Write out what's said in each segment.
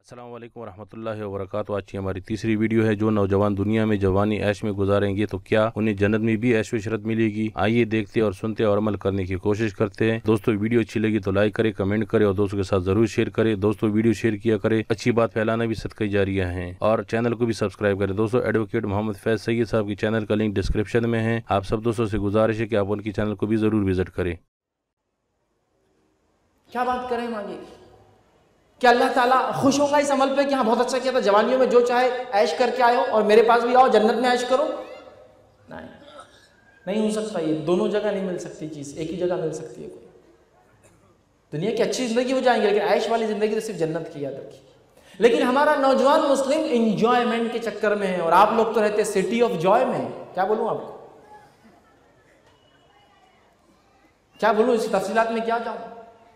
अस्सलाम वालेकुम रहमतुल्लाहि व बरकातुहू। आज की हमारी तीसरी वीडियो है। जो नौजवान दुनिया में जवानी ऐश में गुजारेंगे तो क्या उन्हें जन्नत में भी ऐश व इशरत मिलेगी? आइए देखते और सुनते और अमल करने की कोशिश करते हैं। दोस्तों वीडियो अच्छी लगी तो लाइक करें, कमेंट करें और दोस्तों के साथ जरूर शेयर करें। दोस्तों वीडियो शेयर किया करें, अच्छी बात फैलाना भी सदका जारिया है। और चैनल को भी सब्सक्राइब करें। दोस्तों एडवोकेट मोहम्मद फैज सैयद साहब की चैनल का लिंक डिस्क्रिप्शन में है। आप सब दोस्तों से गुजारिश है कि आप उनकी चैनल को भी जरूर विजिट करें। क्या बात करें आगे, क्या अल्लाह ताला खुश होगा इस अमल पे कि हाँ बहुत अच्छा किया था, जवानियों में जो चाहे ऐश करके आए हो और मेरे पास भी आओ जन्नत में ऐश करो? नहीं हो सकता। ये दोनों जगह नहीं मिल सकती चीज़, एक ही जगह मिल सकती है। कोई दुनिया की अच्छी ज़िंदगी हो जाएंगे लेकिन ऐश वाली ज़िंदगी तो सिर्फ जन्नत की याद रखिए। लेकिन हमारा नौजवान मुस्लिम इंजॉयमेंट के चक्कर में है और आप लोग तो रहते सिटी ऑफ जॉय में। क्या बोलूँ आपको, क्या बोलूँ, इस तफसीलात में क्या जाऊँ।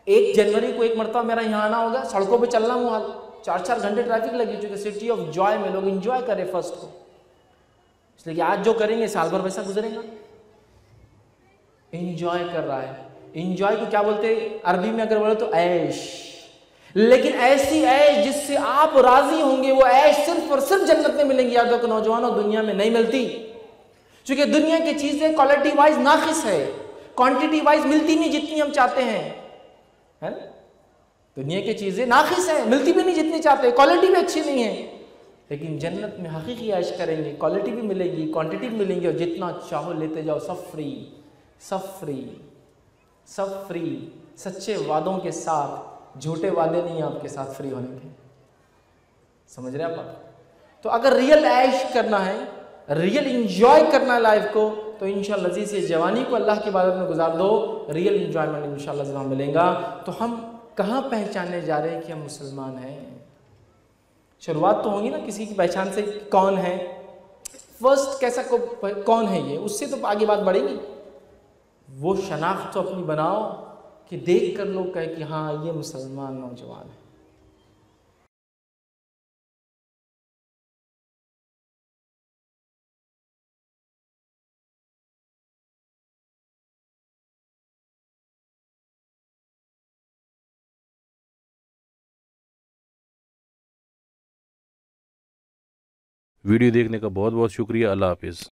1 जनवरी को एक मरतबा मेरा यहाँ आना होगा, सड़कों पे चलना मुहाल, 4-4 घंटे ट्रैफिक लगी चुकी। सिटी ऑफ जॉय में लोग एंजॉय करें फर्स्ट को, इसलिए कि आज जो करेंगे साल भर वैसा गुजरेगा। एंजॉय कर रहा है। एंजॉय को क्या बोलते हैं अरबी में अगर बोले तो ऐश, लेकिन ऐसी ऐश जिससे आप राजी होंगे वो ऐश सिर्फ और सिर्फ जन्नत में मिलेंगी। याद रखो नौजवानों, दुनिया में नहीं मिलती, क्योंकि दुनिया की चीजें क्वालिटी वाइज नाकिस है, क्वांटिटी वाइज मिलती नहीं जितनी हम चाहते हैं, है ना। दुनिया की चीजें नाकिस है, मिलती भी नहीं जितनी चाहते हैं, क्वालिटी भी अच्छी नहीं है। लेकिन जन्नत में हकीकी ऐश करेंगे, क्वालिटी भी मिलेगी, क्वांटिटी भी मिलेंगी और जितना चाहो लेते जाओ। सब फ्री, सब फ्री, सब फ्री, सच्चे वादों के साथ, झूठे वादे नहीं आपके साथ फ्री होने के। समझ रहे आप? तो अगर रियल ऐश करना है, रियल इंजॉय करना है लाइफ को, तो इंशाअल्लाह अज़ीज़ ये जवानी को अल्लाह की इबादत में गुजार दो, रियल इंजॉयमेंट इंशाअल्लाह जहाँ मिलेगा। तो हम कहाँ पहचानने जा रहे हैं कि हम मुसलमान हैं? शुरुआत तो होगी ना किसी की पहचान से, कौन है फर्स्ट, कैसा कौन है ये, उससे तो आगे बात बढ़ेगी। वो शनाख्त तो अपनी बनाओ कि देख कर लोग कहे कि हाँ ये मुसलमान नौजवान है। वीडियो देखने का बहुत बहुत शुक्रिया। अल्लाह हाफिज़।